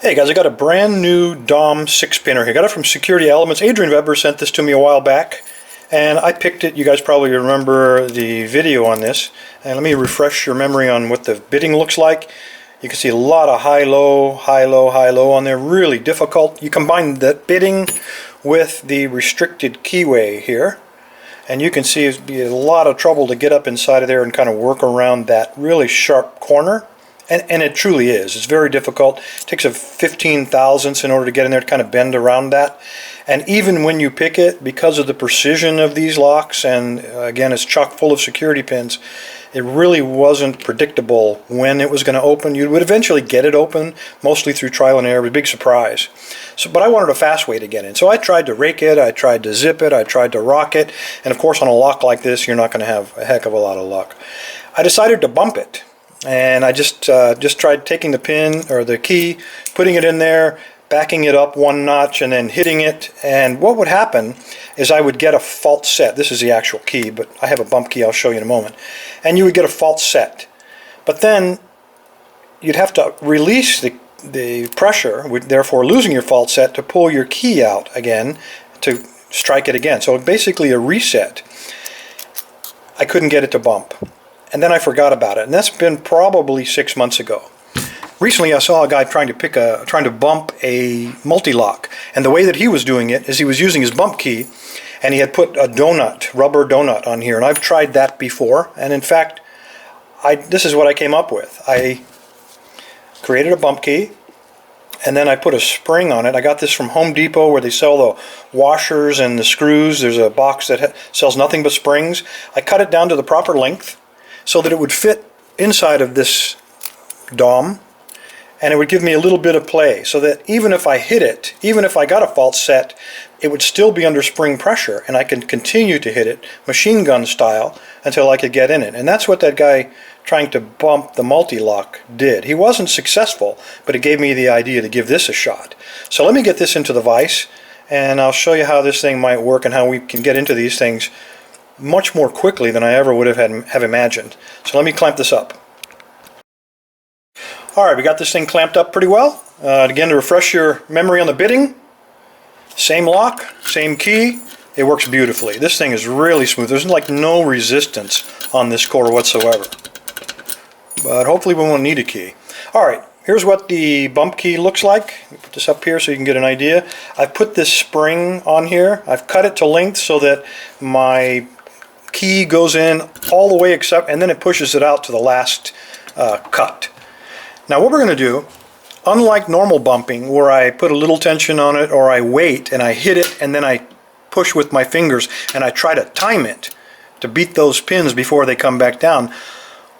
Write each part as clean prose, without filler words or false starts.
Hey guys, I got a brand new Dom 6-pinner here. Got it from Security Elements. Adrian Weber sent this to me a while back, and I picked it. You guys probably remember the video on this. And let me refresh your memory on what the bitting looks like. You can see a lot of high-low, high-low, high-low on there. Really difficult. You combine that bitting with the restricted keyway here, and you can see it'd be a lot of trouble to get up inside of there and kind of work around that really sharp corner. And it truly is. It's very difficult. It takes a 15 thousandths in order to get in there to kind of bend around that. And even when you pick it, because of the precision of these locks, and again, it's chock full of security pins, it really wasn't predictable when it was going to open. You would eventually get it open, mostly through trial and error. It was a big surprise. But I wanted a fast way to get in. So I tried to rake it, I tried to zip it, I tried to rock it. And of course, on a lock like this, you're not going to have a heck of a lot of luck. I decided to bump it. And I just tried taking the pin or the key, putting it in there, backing it up one notch, and then hitting it. And what would happen is I would get a fault set. This is the actual key, but I have a bump key I'll show you in a moment. And you would get a fault set. But then you'd have to release the pressure, therefore losing your fault set, to pull your key out again to strike it again. So basically a reset. I couldn't get it to bump. And then I forgot about it, and that's been probably 6 months ago. Recently I saw a guy trying to bump a mul-t-lock, and the way that he was doing it is he was using his bump key, and he had put a rubber donut on here, and I've tried that before, and in fact this is what I came up with. I created a bump key, and then I put a spring on it. I got this from Home Depot, where they sell the washers and the screws. There's a box that sells nothing but springs. I cut it down to the proper length so that it would fit inside of this Dom, and it would give me a little bit of play, so that even if I hit it, even if I got a fault set, it would still be under spring pressure, and I could continue to hit it machine gun style until I could get in it. And that's what that guy trying to bump the mul-t-lock did. He wasn't successful, but it gave me the idea to give this a shot. So let me get this into the vise, and I'll show you how this thing might work and how we can get into these things much more quickly than I ever would have imagined. So let me clamp this up. Alright, we got this thing clamped up pretty well. Again, to refresh your memory on the bitting, same lock, same key. It works beautifully. This thing is really smooth. There's like no resistance on this core whatsoever. But hopefully we won't need a key. Alright, here's what the bump key looks like. Put this up here so you can get an idea. I've put this spring on here. I've cut it to length so that my key goes in all the way and then it pushes it out to the last cut. Now what we're going to do, unlike normal bumping where I put a little tension on it, or I wait and I hit it and then I push with my fingers and I try to time it to beat those pins before they come back down,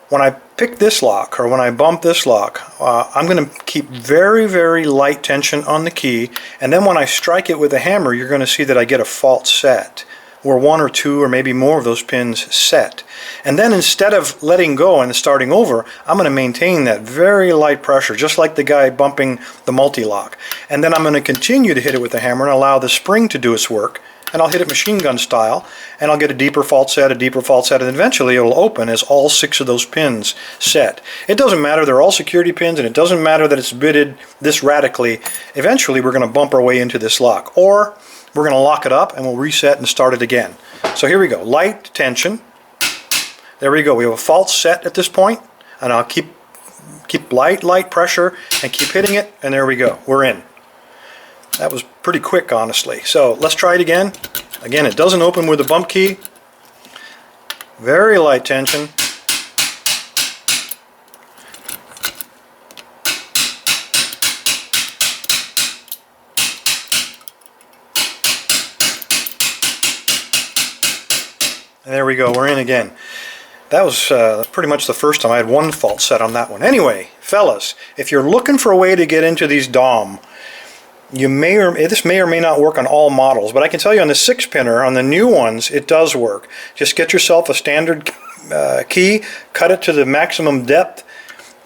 when I pick this lock, or when I bump this lock, I'm going to keep very, very light tension on the key, and then when I strike it with a hammer, you're going to see that I get a fault set, where one or two or maybe more of those pins set. And then instead of letting go and starting over, I'm going to maintain that very light pressure, just like the guy bumping the mul-t-lock. And then I'm going to continue to hit it with the hammer and allow the spring to do its work, and I'll hit it machine gun style, and I'll get a deeper fault set, and eventually it will open as all 6 of those pins set. It doesn't matter, they're all security pins, and it doesn't matter that it's bitted this radically. Eventually we're going to bump our way into this lock, or we're going to lock it up and we'll reset and start it again. So here we go, light tension. There we go, we have a fault set at this point, and I'll keep light pressure and keep hitting it, and there we go, we're in. That was pretty quick, honestly. So let's try it again. Again, it doesn't open with the bump key. Very light tension. There we go, we're in again. That was pretty much the first time. I had one fault set on that one. Anyway, fellas, if you're looking for a way to get into these Dom, this may or may not work on all models, but I can tell you on the 6-pinner, on the new ones, it does work. Just get yourself a standard key, cut it to the maximum depth,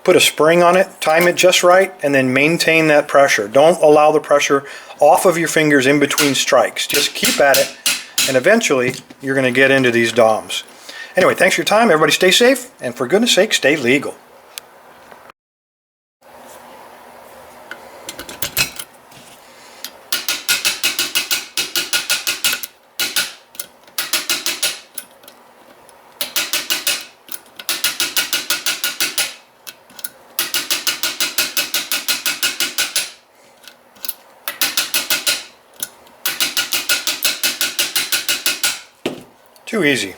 put a spring on it, time it just right, and then maintain that pressure. Don't allow the pressure off of your fingers in between strikes. Just keep at it, and eventually you're going to get into these Doms. Anyway, thanks for your time. Everybody stay safe, and for goodness sake, stay legal. Too easy.